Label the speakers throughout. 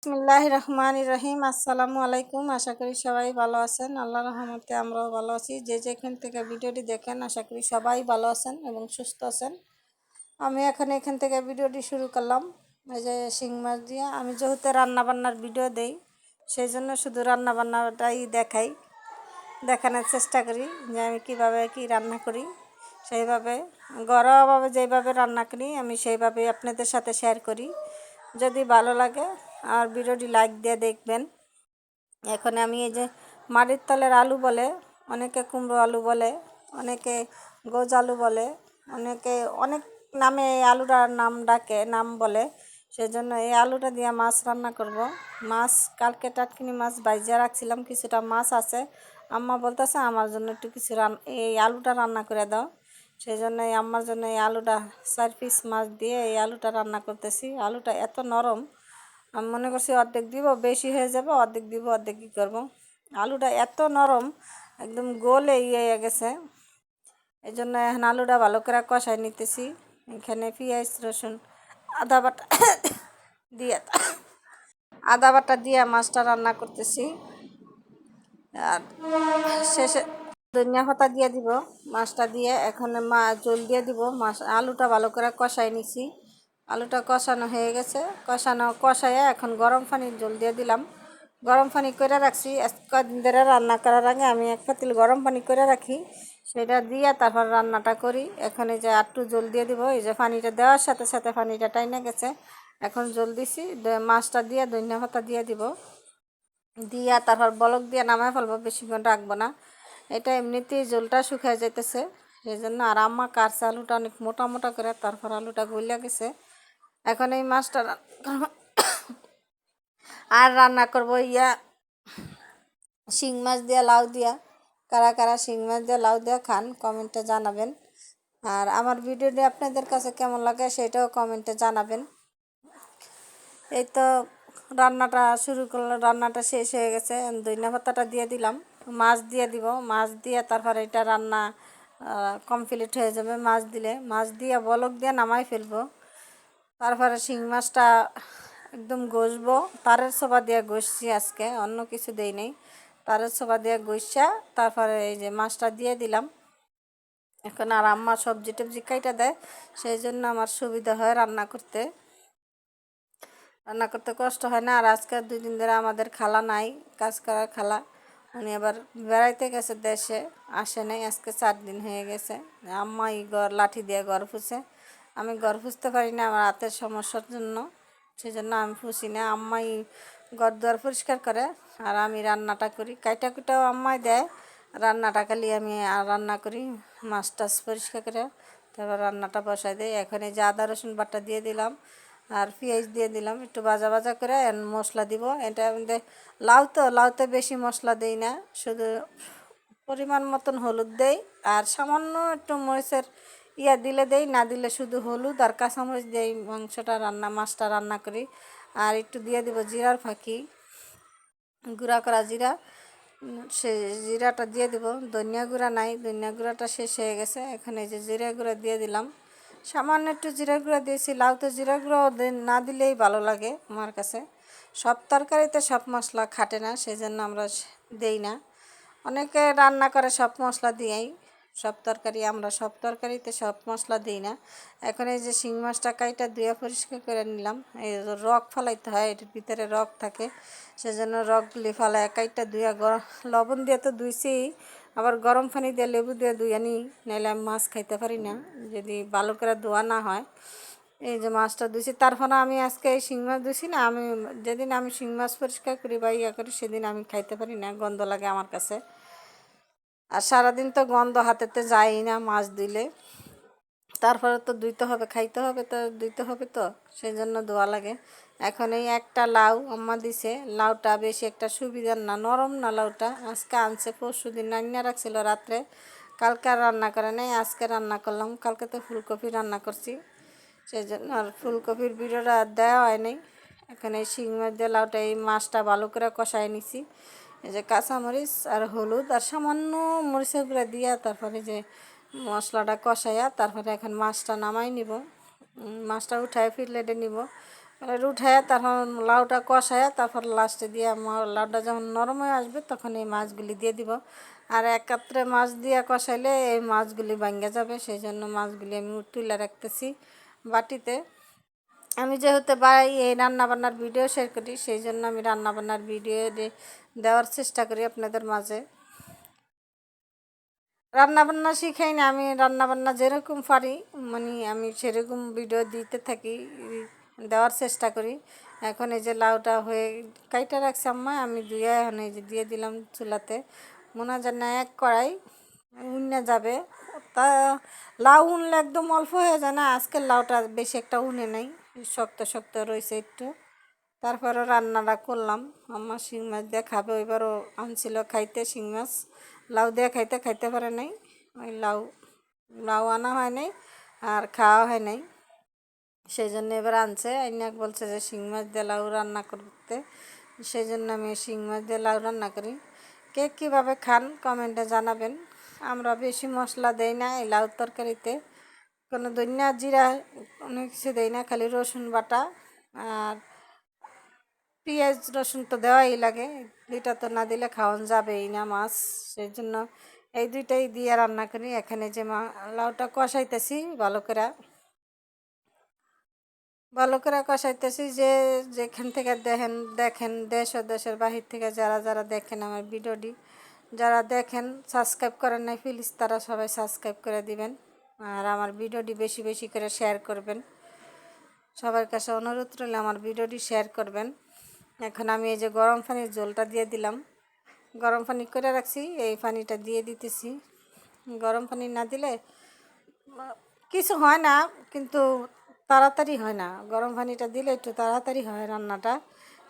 Speaker 1: বিসমিল্লাহির রহমানির রহিম। আসসালামু আলাইকুম। আশা করি সবাই ভালো আছেন। আল্লাহর রহমতে আমরাও ভালো আছি। যে যেখান থেকে ভিডিওটি দেখেন আশা করি সবাই ভালো আছেন এবং সুস্থ আছেন। আমি এখান থেকে ভিডিওটি শুরু করলাম। এই যে শিং মাছ দিয়ে আমি যেহেতু রান্নাবান্নার ভিডিও দেই, সেই জন্য শুধু রান্নাবান্নাটাই দেখানোর চেষ্টা করি যে আমি কীভাবে কী রান্না করি। সেইভাবে ঘরোয়াভাবে যেইভাবে রান্না করি আমি সেইভাবেই আপনাদের সাথে শেয়ার করি। যদি ভালো লাগে আর ভিডিওটি লাইক দিয়ে দেখবেন। এখন আমি এই যে মাটির তলের আলু বলে, অনেকে কুমড়ো আলু বলে, অনেকে গোজ আলু বলে, অনেকে অনেক নামে এই আলুটার নাম বলে। সেজন্য এই আলুটা দিয়ে মাছ রান্না করব। মাছ কালকে টাটকিনি মাছ ভাইজা রাখছিলাম, কিছুটা মাছ আছে। আম্মা বলতেছে আমার জন্য একটু কিছু এই আলুটা রান্না করে দাও। সেই জন্য আম্মার জন্য এই আলুটা 4 পিস মাছ দিয়ে এই আলুটা রান্না করতেছি। আলুটা এত নরম, আমি মনে করছি অর্ধেক দিব, বেশি হয়ে যাবে, অর্ধেক দিব, অর্ধেক কী করবো। আলুটা এত নরম, একদম গোলে হয়ে গেছে। এই জন্য এখন আলুটা ভালো করে কষাই নিতেছি। এখানে পেঁয়াজ রসুন আদা বাটা দিয়ে মাছটা রান্না করতেছি। আর শেষে ধনিয়া পাতা দিয়ে দিব মাছটা দিয়ে। এখন জল দিয়ে দিব। আলুটা ভালো করে কষাই নিছি। আলুটা কষানো হয়ে গেছে। কষাইয়া এখন গরম পানির জল দিয়ে দিলাম। গরম পানি করে রাখছি কদিন ধরে। রান্না করার আগে আমি এক পাতিল গরম পানি করে রাখি, সেটা দিয়ে তারপর রান্নাটা করি। এখন এই যে একটু জল দিয়ে দিব। এই যে পানিটা দেওয়ার সাথে সাথে পানিটা টাইনে গেছে। এখন জল দিছি, মাছটা দিয়ে ধনিয়া পাতা দিয়ে দিব, দিয়া তারপর বলক দিয়ে নামায় ফেলবো, বেশিক্ষণ রাখবো না। এটা এমনিতেই জলটা শুকিয়ে যাইতেছে, সেই জন্য। আর আম্মা কাটছে আলুটা অনেক মোটা মোটা করে, তারপর আলুটা গলিয়া গেছে। এখন এই মাছটা আর রান্না করবো শিং মাছ দিয়া লাউ দিয়া। কারা কারা শিং মাছ দিয়ে লাউ দিয়া খান কমেন্টে জানাবেন। আর আমার ভিডিওটি আপনাদের কাছে কেমন লাগে সেটাও কমেন্টে জানাবেন। এই তো রান্নাটা শুরু করলাম, রান্নাটা শেষ হয়ে গেছে। ধনিয়া পাতাটা দিয়ে দিলাম, মাছ দিয়ে দিব। মাছ দিয়ে তারপরে এটা রান্না কমপ্লিট হয়ে যাবে। মাছ দিয়ে বলক দিয়ে নামাই ফেলবো। তারপরে শিং মাছটা একদম ঘষবো। তারের সোবা দিয়ে ঘষছি আজকে, অন্য কিছু দেই নেই। তারের সোবা দিয়ে ঘষা তারপরে এই যে মাছটা দিয়ে দিলাম। এখন আর আম্মা সবজি টবজি কাইটা দেয়, সেই জন্য আমার সুবিধা হয় রান্না করতে কষ্ট হয় না। আর আজকে 2 দিন ধরে আমাদের খালা নাই, কাজ করার খালা। উনি আবার বেড়াইতে গেছে দেশে, আসে নাই। আজকে 4 দিন হয়ে গেছে। আম্মাই লাঠি দিয়ে ঘর ফুছে। আমি ঘর ফুছতে পারি না আমার হাতের সমস্যার জন্য, সেই জন্য আমি ফুছি না। আম্মাই ঘর দুয়ার পরিষ্কার করে আর আমি রান্নাটা করি। কাইটা কুটাও আম্মাই দেয়, রান্নাটা খালি আমি রান্না করি। মাছ টাছ পরিষ্কার করে তারপর রান্নাটা বসাই দিই। এখন এই যে আদা রসুন বাটা দিয়ে দিলাম আর পেঁয়াজ দিয়ে দিলাম, একটু ভাজা ভাজা করে মশলা দিব। এটা লাউতে বেশি মশলা দেই না, শুধু পরিমাণ মতন হলুদ দেই আর সামান্য একটু মরিচের দিলে দেই, না দিলে শুধু হলুদ আর কাঁচামরিচ দিয়ে মাছটা রান্না করি। আর একটু দিয়ে দিব জিরার ফাঁকি, গুঁড়া করা জিরা। সে জিরাটা দিয়ে দিব। ধনিয়া গুঁড়া নাই, ধনিয়া গুঁড়াটা শেষ হয়ে গেছে। এখানে যে জিরা গুঁড়া দিয়ে দিলাম, সামান্য একটু জিরা গুঁড়া দিয়েছি। লাউতে জিরা গুঁড়ো না দিলেই ভালো লাগে আমার কাছে। সব তরকারিতে সব মশলা খাটে না, সেই জন্য আমরা দেই না। অনেকে রান্না করে সব মশলা দিয়েই আমরা সব তরকারিতে সব মশলা দিই না। এখন এই যে শিং মাছটা কাইটা ধুয়ে পরিষ্কার করে নিলাম। এই রক ফলাইতে হয়, এটার ভিতরে রক থাকে, সেজন্য রকগুলি ফালায় কাইটা ধুয়ে লবণ দিয়ে তো ধুইছি, আবার গরম পানি দিয়ে লেবু দিয়ে ধুয়ে নিই, নাহলে আমি মাছ খাইতে পারি না যদি ভালো করে ধোয়া না হয়। এই যে মাছটা ধুইছি, তারপরে আমি আজকে এই শিং মাছ ধুইছি না, যেদিন আমি শিং মাছ পরিষ্কার করি বা করি সেদিন আমি খাইতে পারি না, গন্ধ লাগে আমার কাছে। আর সারাদিন তো গন্ধ হাতেতে যায়ই না মাছ ধুইলে। তারপরে তো ধুইতে হবে, খাইতে হবে, তো ধুইতে হবে, তো সেই জন্য ধোয়া লাগে। এখন এই একটা লাউ আম্মা দিছে। লাউটা বেশি একটা সুবিধার না, নরম না লাউটা। আজকে আনছে, পরশু দিন রান্না রাখছিল রাত্রে, কালকে আর রান্না করে নাই, আজকে রান্না করলাম। কালকে তো ফুলকপি রান্না করছি, সেই জন্য আর ফুলকপির ভিডিওটা দেওয়া হয় নাই। এখানে শিং মাছ দিয়ে লাউটা, এই মাছটা ভালো করে কষাই নিছি। এই যে কাঁচামরিচ আর হলুদ আর সামান্য মরিচের গুঁড়া দিয়া তারপরে যে মশলাটা কষাইয়া তারপরে এখন মাছটা নামাই নিব। মাছটা উঠায় প্লেটে নিব। এবার উঠায় তখন লাউটা কষায় তারপর লাস্টে দিয়ে লাউটা যখন নরম হয়ে আসবে তখন এই মাছগুলি দিয়ে দিব। আর একাত্রে মাছ দিয়ে কষাইলে এই মাছগুলি ভাঙ্গে যাবে, সেই জন্য মাছগুলি আমি তুলে রাখতেছি বাটিতে। আমি যেহেতু এই রান্নাবান্নার ভিডিও শেয়ার করি, সেই জন্য আমি রান্নাবান্নার ভিডিও দেওয়ার চেষ্টা করি আপনাদের মাঝে। রান্নাবান্না শিখাই না, আমি রান্নাবান্না যেরকম পারি মানে আমি সেরকম ভিডিও দিতে থাকি, দেওয়ার চেষ্টা করি। এখন এই যে লাউটা হয়ে কাইটা রাখছি আম্মা, আমি ধুয়ে এখন এই যে দিয়ে দিলাম চুলাতে। মনে হয় যেন এক কড়াই উন্নে যাবে। তা লাউ উনলে একদম অল্প হয়ে যায় না, আজকের লাউটা বেশি একটা উনে নাই, শক্ত শক্ত রয়েছে একটু। তারপরে রান্নাটা করলাম। আমার শিং মাছ দিয়ে খাবে, ওইবারও আনছিল খাইতে শিং মাছ, লাউ দিয়ে খাইতে খাইতে পারে নাই। ওই লাউ লাউ আনা হয় নাই আর খাওয়া হয় নাই, সেই জন্য এবার আনছে। আইনাক বলছে যে শিং মাছ দিয়ে লাউ রান্না করতে, সেই জন্য আমি শিং মাছ দিয়ে লাউ রান্না করি। কে কীভাবে খান কমেন্টে জানাবেন। আমরা বেশি মশলা দেই না এই লাউ তরকারিতে, কোনো ধনিয়া জিরা অনেক কিছু দেই না, খালি রসুন বাটা আর পেঁয়াজ রসুন তো দেওয়াই লাগে, দুইটা তো না দিলে খাওয়ান যাবেই না মাছ, সেই জন্য এই দুইটাই দিয়ে রান্না করি। এখানে যে লাউটা কষাইতেছি ভালো করে কষাইতেছি। যে যেখান থেকে দেখেন দেশ ও দেশের বাহির থেকে যারা যারা দেখেন আমার ভিডিওটি, যারা দেখেন সাবস্ক্রাইব করেন নাই প্লিজ তারা সবাই সাবস্ক্রাইব করে দিবেন, আর আমার ভিডিওটি বেশি বেশি করে শেয়ার করবেন। সবার কাছে অনুরোধ রইলে আমার ভিডিওটি শেয়ার করবেন। এখন আমি এই যে গরম পানির ঝোলটা দিয়ে দিলাম, গরম পানি করে রাখছি এই পানিটা দিয়ে দিতেছি। গরম পানি না দিলে কিছু হয় না, কিন্তু তাড়াতাড়ি হয় না, গরম পানিটা দিলে একটু তাড়াতাড়ি হয় রান্নাটা,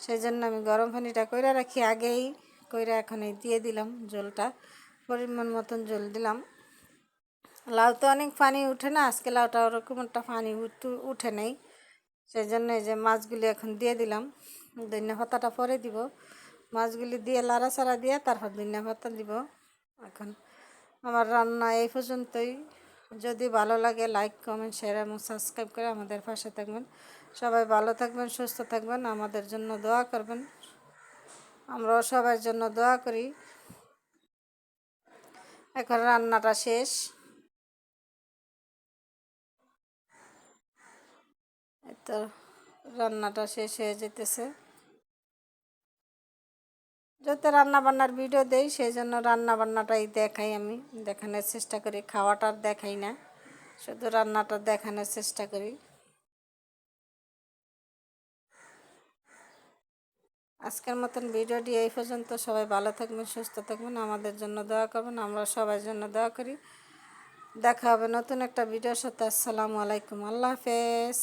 Speaker 1: সেই জন্য আমি গরম পানিটা কইরা রাখি আগেই, কইরা এখন এই দিয়ে দিলাম ঝোলটা, পরিমাণ মতন ঝোল দিলাম। লাউ তো অনেক পানি উঠে না, আজকে লাউটা ওরকম একটা পানি উঠে নেই, সেই জন্য এই যে মাছগুলি এখন দিয়ে দিলাম। ধনিয়া পাতাটা পরে দিব, মাছগুলি দিয়ে লাড়াচাড়া দিয়ে তারপর ধনিয়া পাতা দিব। এখন আমার রান্না এই পর্যন্তই। যদি ভালো লাগে লাইক কমেন্ট শেয়ার এবং সাবস্ক্রাইব করে আমাদের পাশে থাকবেন। সবাই ভালো থাকবেন, সুস্থ থাকবেন, আমাদের জন্য দোয়া করবেন, আমরাও সবার জন্য দোয়া করি। এখন রান্নাটা শেষ, তো রান্নাটা শেষ হয়ে যেতেছে। যাতে রান্নাবান্নার ভিডিও দেই সেই জন্য রান্নাবান্নাটাই দেখাই, আমি দেখানোর চেষ্টা করি, খাওয়াটা দেখাই না, শুধু রান্নাটা দেখানোর চেষ্টা করি। আজকের মতন ভিডিওটি এই পর্যন্ত। সবাই ভালো থাকবেন, সুস্থ থাকবেন, আমাদের জন্য দোয়া করবেন, আমরা সবার জন্য দোয়া করি। দেখা হবে নতুন একটা ভিডিওর সাথে। আসসালামু আলাইকুম, আল্লাহ হাফেজ।